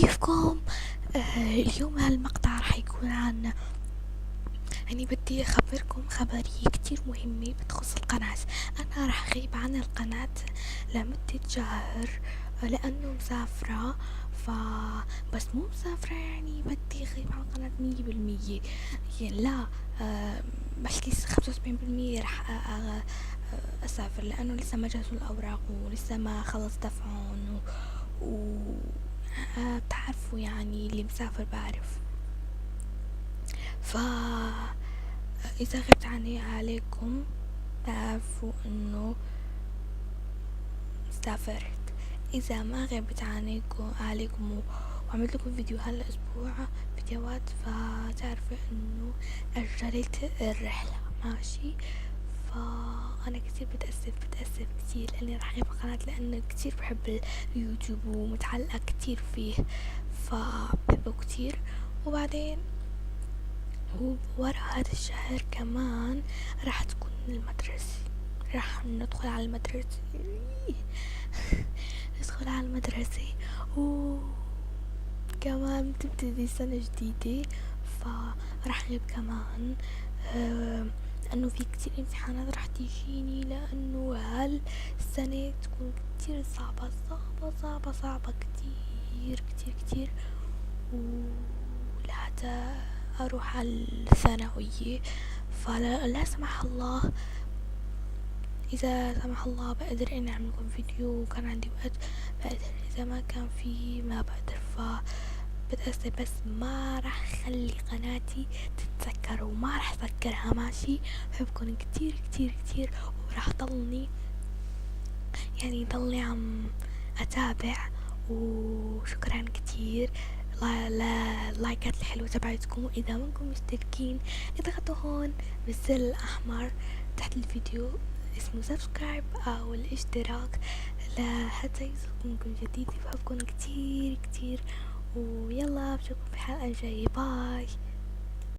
كيفكم؟ اليوم هالمقطع راح يكون عن، يعني بدي أخبركم خبرية كتير مهمة بتخص القناة. أنا راح أغيب عن القناة لمدة شهر، لأنه مسافرة. ف بس مو مسافرة يعني بدي أغيب عن القناة 100%، يعني لا، بحكي 75% راح أسافر، لأنه لسه ما جهزوا الأوراق ولسه ما خلص دفعهم و... بتعرفوا يعني اللي مسافر بعرف. ف إذا غبت عني عليكم تعرفوا إنه سافرت. إذا ما غبت عليكم وعملت لكم فيديو هالأسبوع فيديوهات، فتعرفوا إنه أجلت الرحلة، ماشي. فأنا كتير بتأسف كتير لأني راح أغيب قناة، لأنه كتير بحب اليوتيوب ومتعلقة كتير فيه، فبحبه كتير. وبعدين وورا هذا الشهر كمان راح تكون المدرسة، راح ندخل على المدرسة ندخل على المدرسة وكمان تبتدي سنة جديدة، فراح غيب كمان. لأنه في كتير امتحانات راح تيجيني، لأنه هالسنة تكون كتير صعبة صعبة صعبة صعبة كتير كتير كتير. ولحتى أروح على الثانوية، فلا سمح الله، إذا سمح الله بقدر إني أعمل لكم فيديو وكان عندي وقت بقدر، إذا ما كان في ما بقدر. بتأسف، بس ما راح أخلي قناتي تتسكر وما راح أسكرها، ماشي. بحبكم كتير كتير كتير، وراح ضلني عم أتابع. وشكرا كتير لايكات الحلوة تبعتكم. وإذا منكم مشتركين اضغطوا هون بالزر الأحمر تحت الفيديو اسمه سبسكرايب أو الاشتراك لحتى يوصلكم كل جديد. بحبكم كتير كتير، ويلا بشوفكم في حلقة جاية. باي.